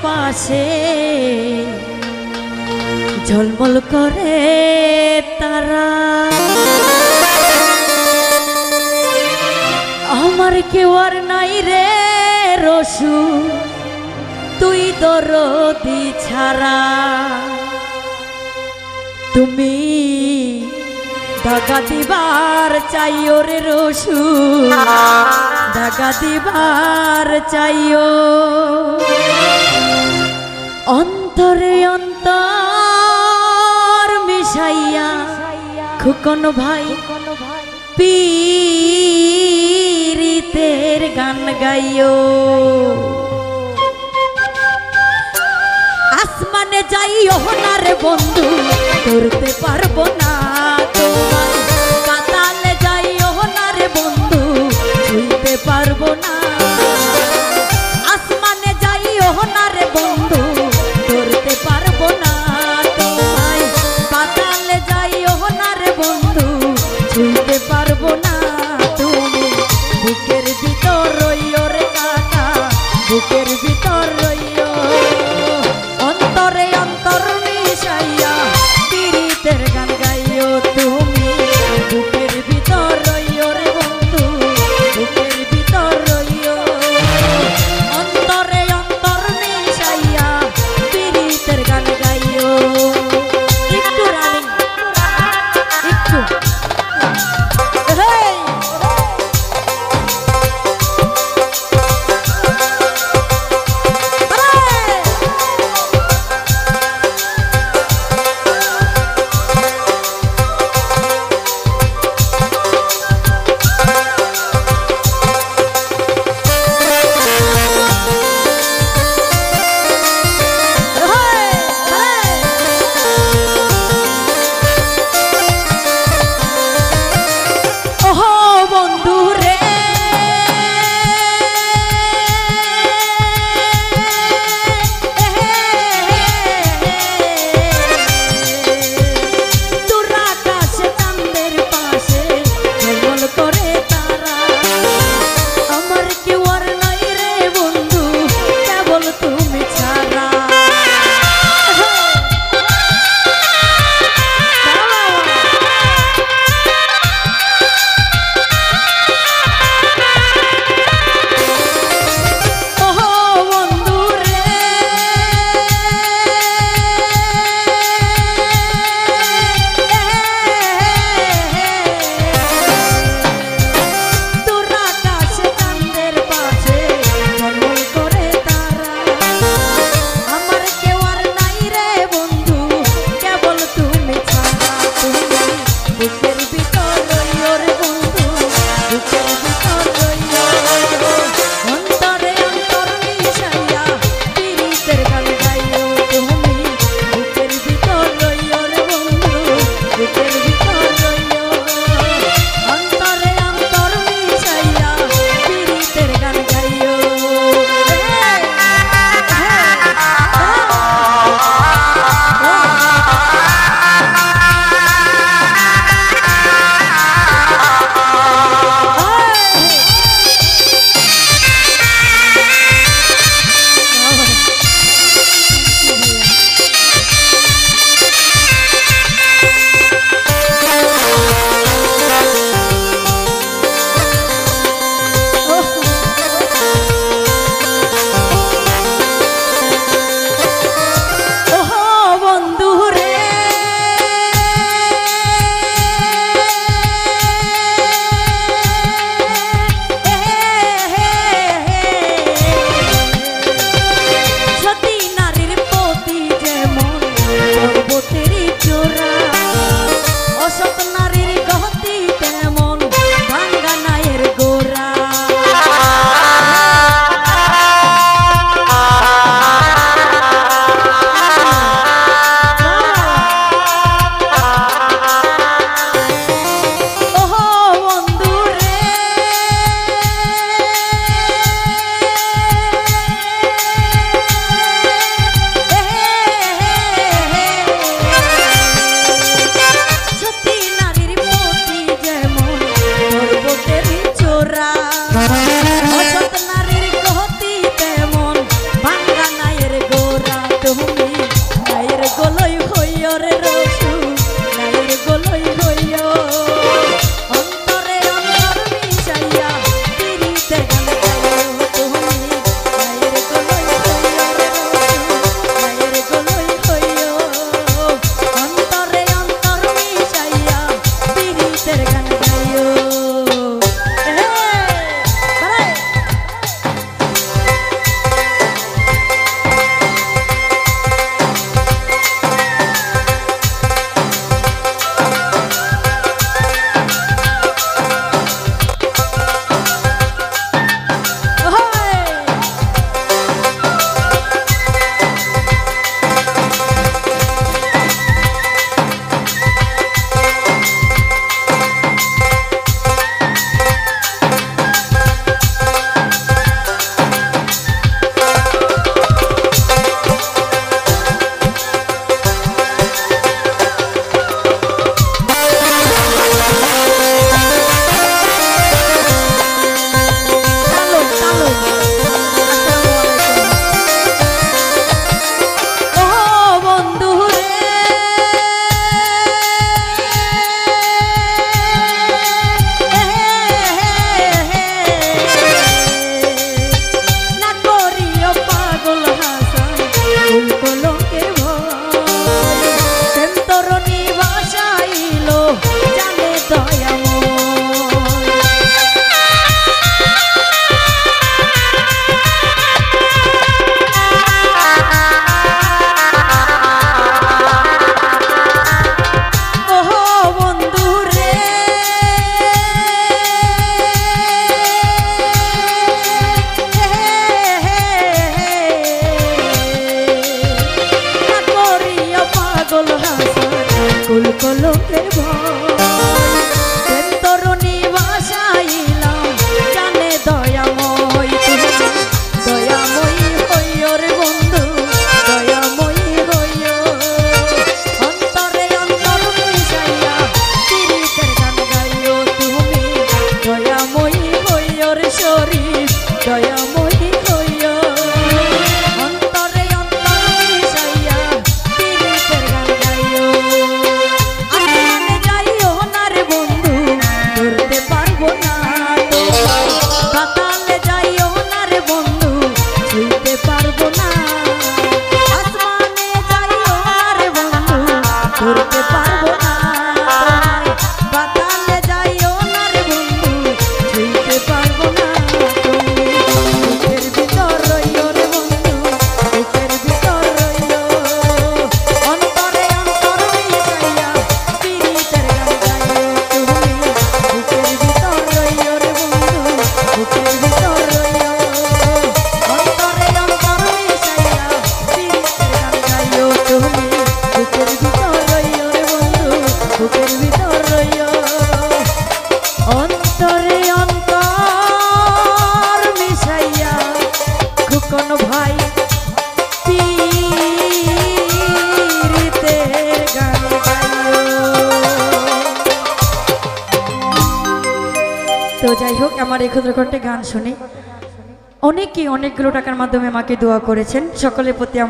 পাশে ঝলমল করে তারা। আমার কেউ আর নাই রে রসু তুই দরদি ছাড়া। তুমি ধাগা দিবার চাইও রে রসু, ধাগা দিবার চাইও। অন্তরে অন্তর মিশাইয়া খুকন ভাই পীরিতের গান গাইও। আসমানে যাইও না রে বন্ধু ধরতে পারবো না তোমায়, কাতালে যাইও না রে বন্ধু ছুঁইতে পারবো না। আসমানে যাইও না রে বন্ধু ধরতে পারবো না তোমায়, কাতালে যাইও না রে বন্ধু ছুঁইতে পারবো না। তুমি বুকের ভিতর রইও রে কাকা, বুকের ভিতর রইও। অন্তরে অন্তর মিশাইয়া পীরিতের গান গাই হইয়রে রসু নায়ের গলই হইয় অন্তরে অন্তর মিশাইয়া পিরিতে গান গাইও তুমি নায়ের গলই হইয়রে রসু নায়ের গলই হইয় অন্তরে অন্তর মিশাইয়া পিরিতের গান গাইও কলকের ভয় তরুণী বাসাইলাম জানে দয়াময় তুমি দয়াময়ী হইয় রে বন্ধু দয়াময়ী হইয় অন্তরে অন্তর মিশাইয়া পিরিতের গান গাইও তুমি দয়াময়ী হইয় রে শরীফ দয়াময়ী হইয় অন্তরে অন্তর মিশাইয়া পিরিতের গান গাইও ভাই পিরিতের গান গাইও। তো যাই হোক আমার এই ক্ষুদ্র কণ্ঠে গান শুনে অনেকেই অনেকগুলো টাকার মাধ্যমে আমাকে দোয়া করেছেন সকলের প্রতি আমার